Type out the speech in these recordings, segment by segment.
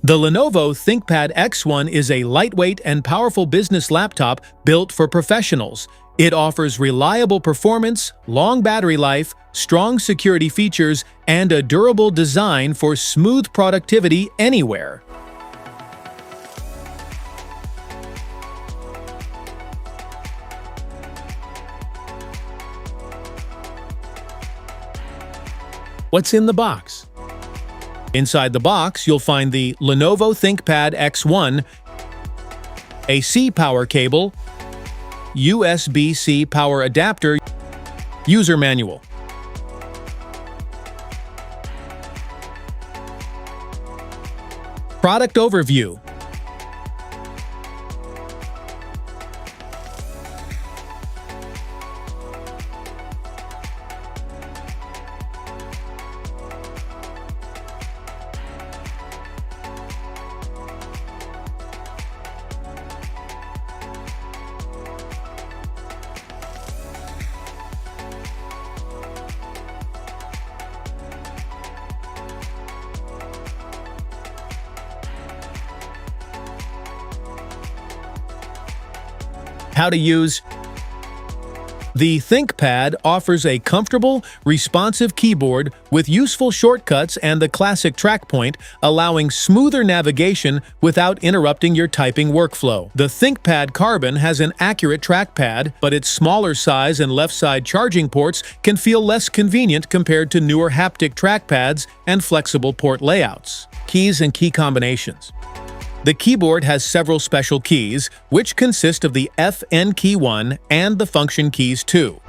The Lenovo ThinkPad X1 is a lightweight and powerful business laptop built for professionals. It offers reliable performance, long battery life, strong security features, and a durable design for smooth productivity anywhere. What's in the box? Inside the box, you'll find the Lenovo ThinkPad X1, a C power cable, USB-C power adapter, user manual. Product overview. How to use. The ThinkPad offers a comfortable, responsive keyboard with useful shortcuts and the classic TrackPoint, allowing smoother navigation without interrupting your typing workflow. The ThinkPad Carbon has an accurate trackpad, but its smaller size and left-side charging ports can feel less convenient compared to newer haptic trackpads and flexible port layouts. Keys and key combinations. The keyboard has several special keys, which consist of the FN key 1 and the function keys 2.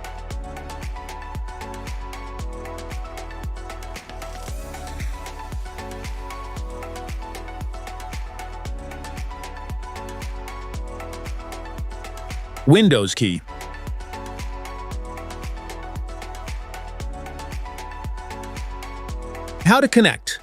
Windows key. How to connect.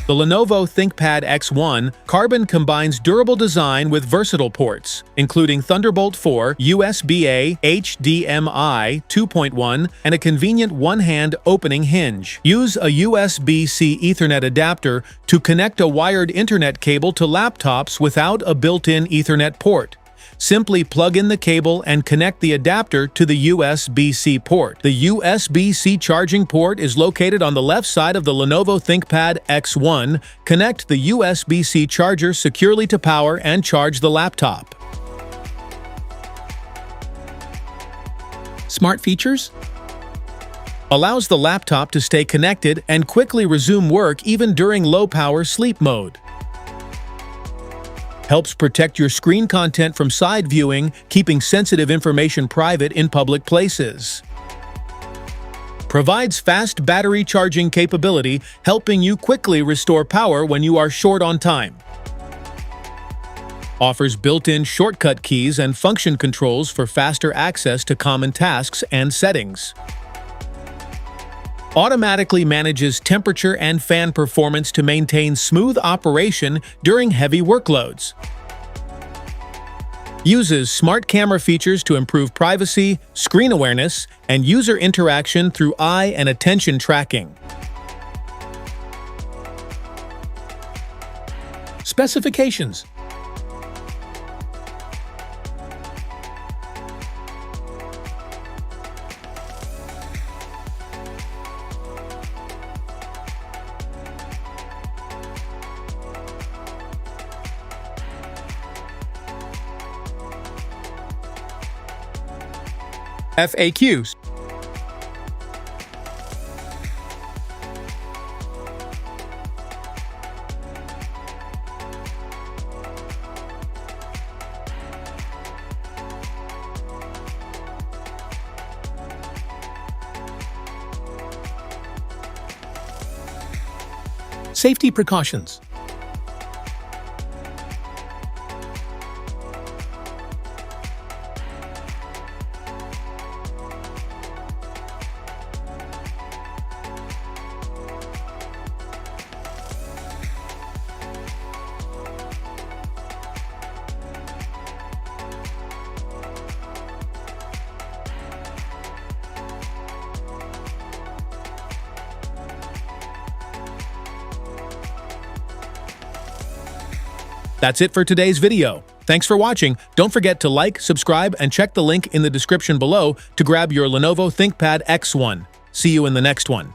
The Lenovo ThinkPad X1 Carbon combines durable design with versatile ports, including Thunderbolt 4, USB-A, HDMI 2.1, and a convenient one-hand opening hinge. Use a USB-C Ethernet adapter to connect a wired internet cable to laptops without a built-in Ethernet port. Simply plug in the cable and connect the adapter to the USB-C port. The USB-C charging port is located on the left side of the Lenovo ThinkPad X1. Connect the USB-C charger securely to power and charge the laptop. Smart features? Allows the laptop to stay connected and quickly resume work even during low-power sleep mode. Helps protect your screen content from side viewing, keeping sensitive information private in public places. Provides fast battery charging capability, helping you quickly restore power when you are short on time. Offers built-in shortcut keys and function controls for faster access to common tasks and settings. Automatically manages temperature and fan performance to maintain smooth operation during heavy workloads. Uses smart camera features to improve privacy, screen awareness, and user interaction through eye and attention tracking. Specifications. FAQs. Safety precautions. That's it for today's video. Thanks for watching. Don't forget to like, subscribe, and check the link in the description below to grab your Lenovo ThinkPad X1. See you in the next one.